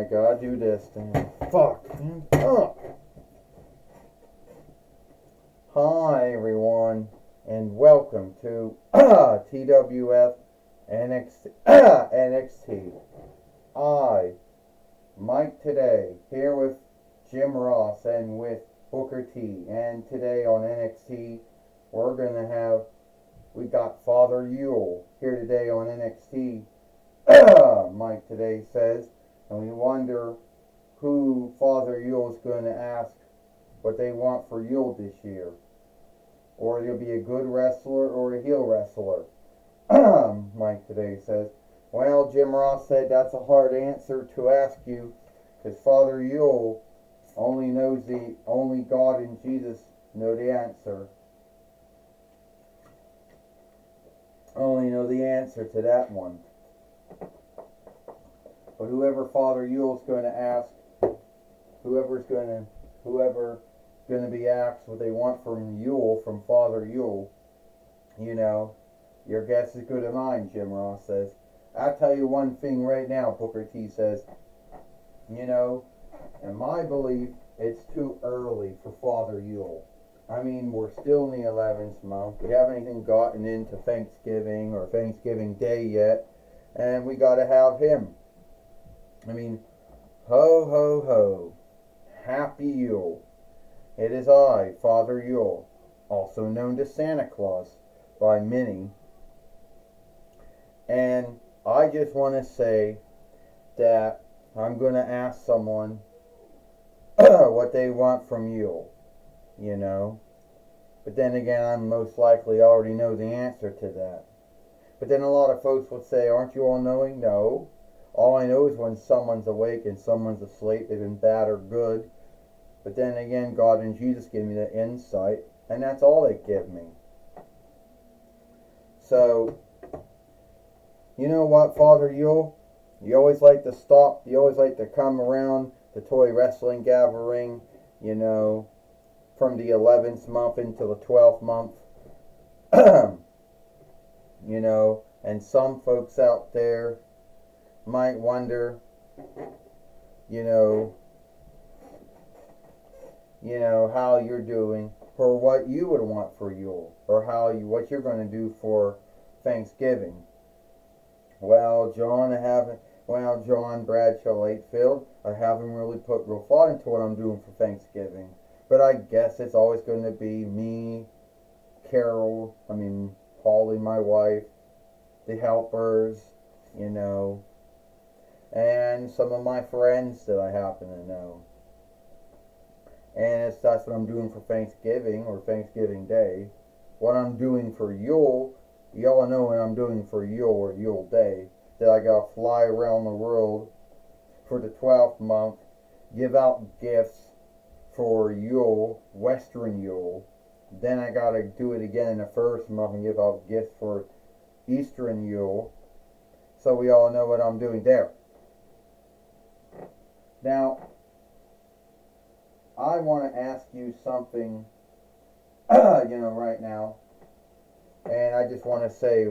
I gotta do this thing. Fuck, man. Hi, everyone, and welcome to TWF NXT. Mike today, here with Jim Ross and with Booker T. And today on NXT, we got Father Yule here today on NXT. Mike today says, and we wonder who Father Yule is going to ask what they want for Yule this year. Or he'll be a good wrestler or a heel wrestler. Mike today says, well, Jim Ross said that's a hard answer to ask you, because Father Yule only God and Jesus know the answer. Only know the answer to that one. But whoever Father Yule's going to ask, whoever's going to be asked what they want from Father Yule, your guess is good as mine, Jim Ross says. I'll tell you one thing right now, Booker T says, in my belief, it's too early for Father Yule. I mean, we're still in the 11th month. We haven't even gotten into Thanksgiving or Thanksgiving Day yet, and we got to have him. I mean, ho, ho, ho. Happy Yule. It is I, Father Yule, also known as Santa Claus by many. And I just want to say that I'm going to ask someone what they want from Yule, But then again, I most likely already know the answer to that. But then a lot of folks would say, aren't you all knowing? No. All I know is when someone's awake and someone's asleep, they've been bad or good. But then again, God and Jesus give me the insight, and that's all they give me. So, you know what, Father Yule? You always like to come around the toy wrestling gathering, from the 11th month into the 12th month. And some folks out there might wonder, how you're doing for what you would want for Yule, or what you're going to do for Thanksgiving. Well, John Bradshaw Latefield, I haven't really put real thought into what I'm doing for Thanksgiving. But I guess it's always going to be me, Polly, my wife, the helpers, and some of my friends that I happen to know. And that's what I'm doing for Thanksgiving or Thanksgiving Day. What I'm doing for Yule, y'all know what I'm doing for Yule or Yule Day, that I gotta fly around the world for the 12th month, give out gifts for Yule, Western Yule. Then I gotta do it again in the 1st month and give out gifts for Eastern Yule. So we all know what I'm doing there. Now, I want to ask you something, right now. And I just want to say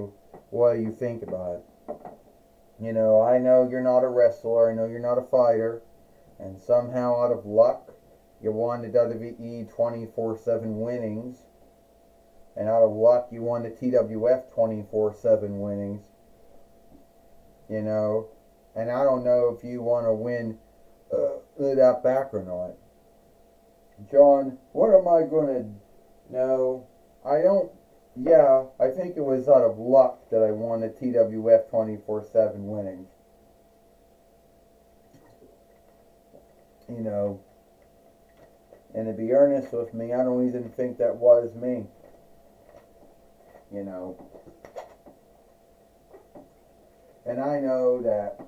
what you think about it. I know you're not a wrestler. I know you're not a fighter. And somehow, out of luck, you won the WWE 24/7 winnings. And out of luck, you won the TWF 24/7 winnings. And I don't know if you want to win that back or not. John, what am I going to... No, I don't... Yeah, I think it was out of luck that I won the TWF 24/7 winnings. And to be earnest with me, I don't even think that was me. And I know that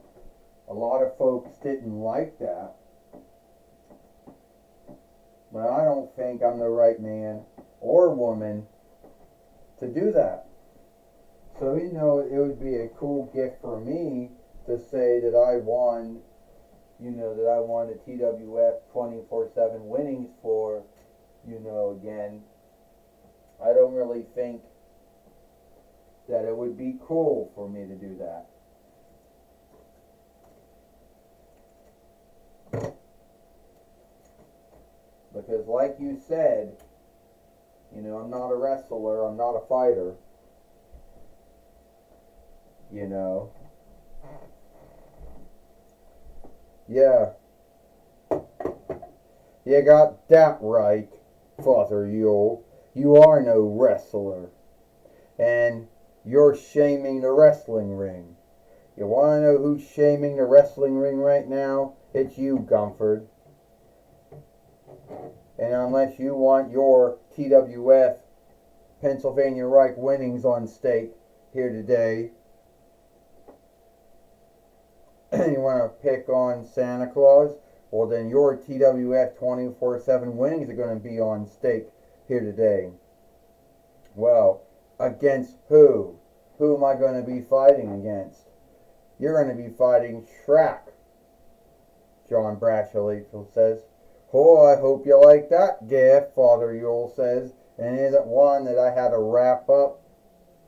a lot of folks didn't like that. But I don't think I'm the right man or woman to do that. So, it would be a cool gift for me to say that I won, that I won the TWF 24/7 winnings for, again. I don't really think that it would be cool for me to do that. Because like you said, you know, I'm not a wrestler, I'm not a fighter. You know. Yeah. You got that right, Father Yule. You are no wrestler. And you're shaming the wrestling ring. You want to know who's shaming the wrestling ring right now? It's you, Gumford. And unless you want your TWF Pennsylvania Reich winnings on stake here today, you want to pick on Santa Claus, well then your TWF 24/7 winnings are going to be on stake here today. Well, against who? Who am I going to be fighting against? You're going to be fighting Shrek, John Bradshaw says. Oh, I hope you like that gift, Father Yule says. And it isn't one that I had to wrap up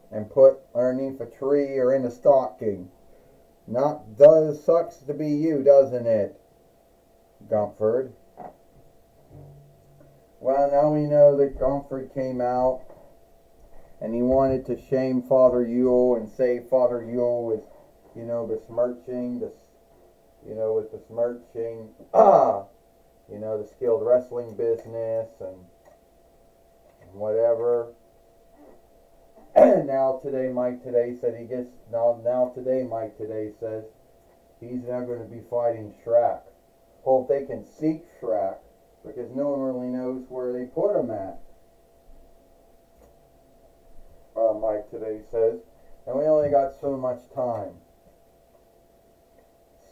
and put underneath a tree or in a stocking. Sucks to be you, doesn't it, Gumford? Well, now we know that Gumford came out and he wanted to shame Father Yule and say Father Yule was, besmirching the skilled wrestling business and whatever. Now today Mike Today says he's now going to be fighting Shrek. Hope they can seek Shrek because no one really knows where they put him at. Mike Today says, and we only got so much time.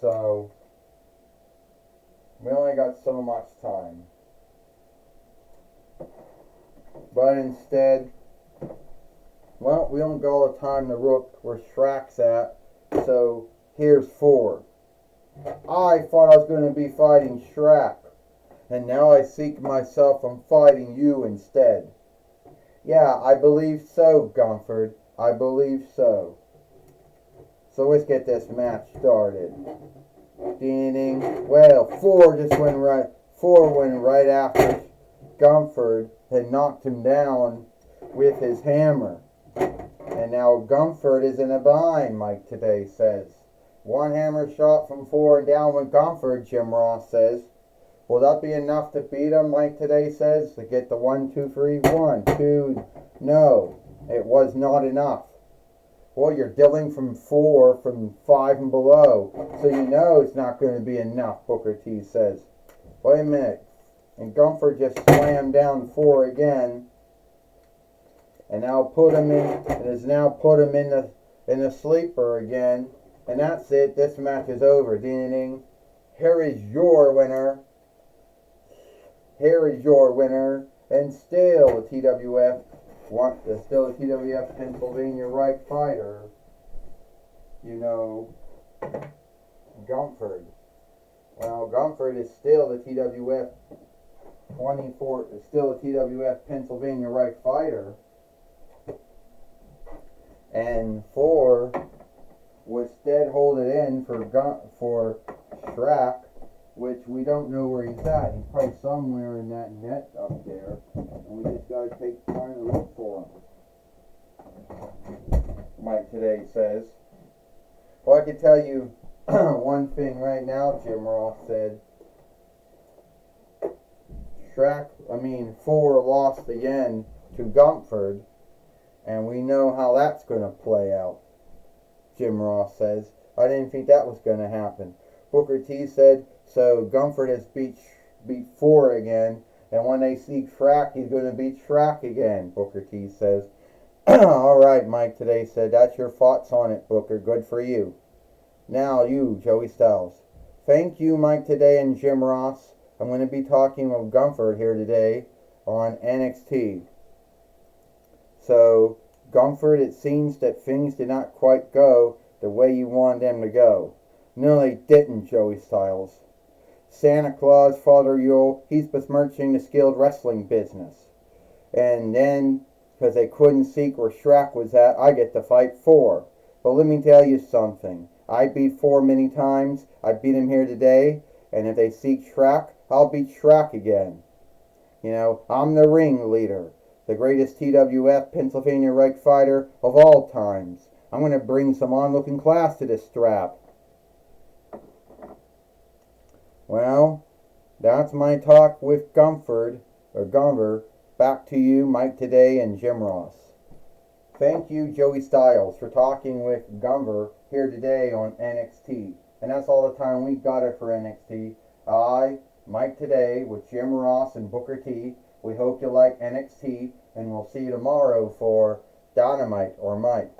So we only got so much time. But instead, well, we don't got all the time to look where Shrek's at, so here's 4. I thought I was going to be fighting Shrek, and now I seek myself I'm fighting you instead. Yeah, I believe so, Gumford. I believe so. So let's get this match started. Ding. Well, 4 went right after Gumford had knocked him down with his hammer. And now Gumford is in a bind, Mike Today says. 1 hammer shot from 4 and down with Gumford, Jim Ross says. Will that be enough to beat him, Mike Today says, to get the 1, 2, 3, 1, 2. No, it was not enough. Well, you're dealing from 4, from 5 and below, so you know it's not going to be enough, Booker T says. Wait a minute. And Gumford just slammed down 4 again. And now put him in the sleeper again. And that's it. This match is over. Ding ding. Here is your winner. And still the TWF Pennsylvania Reich fighter. Gumford. Well, Gumford is still the TWF Pennsylvania Reich fighter. And 4 was instead hold it in for Shrek, which we don't know where he's at. He's probably somewhere in that net up there, and we just got to take time to look for him. Mike Today says. Well, I can tell you one thing right now, Jim Ross said. 4 lost again to Gumford, and we know how that's going to play out, Jim Ross says. I didn't think that was going to happen. Booker T said, so Gumford has beat 4 again, and when they see Shrek, he's going to beat Shrek again, Booker T says. All right, Mike Today said, that's your thoughts on it, Booker. Good for you. Now you, Joey Styles. Thank you, Mike Today and Jim Ross. I'm going to be talking with Gumford here today on NXT. So, Gumford, it seems that things did not quite go the way you wanted them to go. No, they didn't, Joey Styles. Santa Claus, Father Yule, he's besmirching the skilled wrestling business. And then, because they couldn't seek where Shrek was at, I get to fight 4. But let me tell you something. I beat 4 many times. I beat him here today. And if they seek Shrek, I'll beat Shrek again. You know, I'm the ringleader, the greatest TWF Pennsylvania Reich fighter of all times. I'm going to bring some onlooking class to this strap. Well, that's my talk with Gumford, or Gumver. Back to you, Mike Today and Jim Ross. Thank you, Joey Styles, for talking with Gumver here today on NXT. And that's all the time we got it for NXT. I, Mike Today, with Jim Ross and Booker T. We hope you like NXT, and we'll see you tomorrow for Dynamite or Mike.